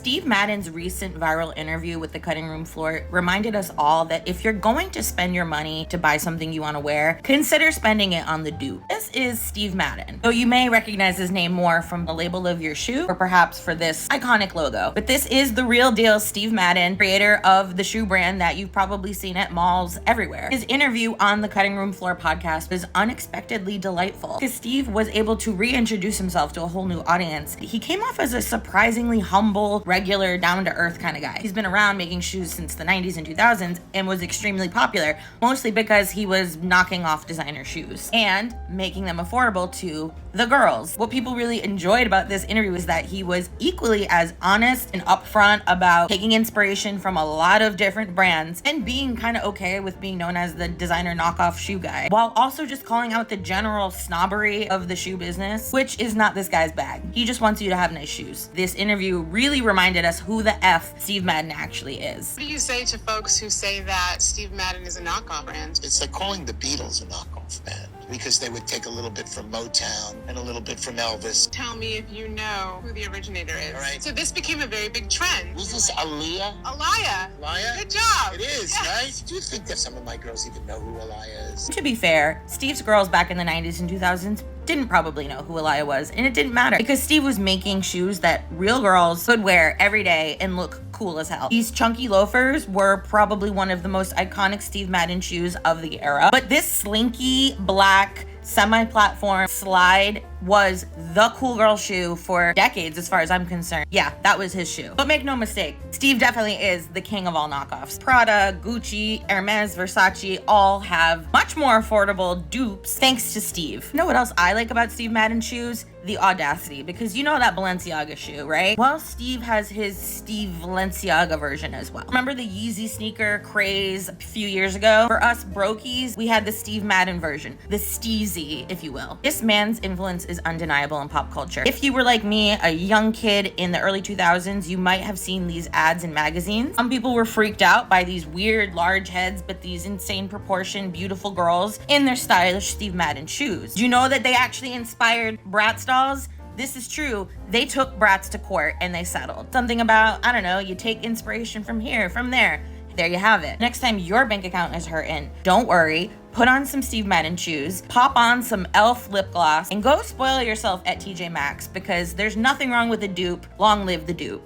Steve Madden's recent viral interview with the cutting room floor reminded us all that if you're going to spend your money to buy something you want to wear, consider spending it on the dupe. This is Steve Madden, though you may recognize his name more from the label of your shoe or perhaps for this iconic logo. But this is the real deal Steve Madden, creator of the shoe brand that you've probably seen at malls everywhere. His interview on the Cutting Room Floor podcast was unexpectedly delightful because Steve was able to reintroduce himself to a whole new audience. He came off as a surprisingly humble, regular, down-to-earth kind of guy. He's been around making shoes since the 90s and 2000s and was extremely popular, mostly because he was knocking off designer shoes and making them affordable to the girls. What people really enjoyed about this interview is that he was equally as honest and upfront about taking inspiration from a lot of different brands and being kind of okay with being known as the designer knockoff shoe guy, while also just calling out the general snobbery of the shoe business, which is not this guy's bag. He just wants you to have nice shoes. This interview really reminded us who the F Steve Madden actually is. What do you say to folks who say that Steve Madden is a knockoff brand? It's like calling the Beatles a knockoff band because they would take a little bit from Motown and a little bit from Elvis. Tell me if you know who the originator is. All right. So this became a very big trend. Was this Aaliyah? Aliyah. Good job. It is, Yes. right? Do you think that some of my girls even know who Aaliyah is? To be fair, Steve's girls back in the 90s and 2000s didn't probably know who Aaliyah was, and it didn't matter because Steve was making shoes that real girls could wear every day and look cool as hell. These chunky loafers were probably one of the most iconic Steve Madden shoes of the era, but this slinky black semi-platform slide was the cool girl shoe for decades as far as I'm concerned. Yeah, that was his shoe. But make no mistake, Steve definitely is the king of all knockoffs. Prada, Gucci, Hermes, Versace all have much more affordable dupes thanks to Steve. You know what else I like about Steve Madden shoes? The audacity, because you know that Balenciaga shoe, right? Well, Steve has his Steve Balenciaga version as well. Remember the Yeezy sneaker craze a few years ago? For us brokies, we had the Steve Madden version, the Steezy, if you will. This man's influence is undeniable in pop culture. If you were like me, a young kid in the early 2000s, you might have seen these ads in magazines. Some people were freaked out by these weird large heads, but these insane proportioned, beautiful girls in their stylish Steve Madden shoes. Do you know that they actually inspired Bratz dolls? This is true. They took Bratz to court and they settled. Something about, I don't know, you take inspiration from here, from there. There you have it. Next time your bank account is hurting, don't worry. Put on some Steve Madden shoes, pop on some e.l.f. lip gloss, and go spoil yourself at TJ Maxx because there's nothing wrong with a dupe. Long live the dupe.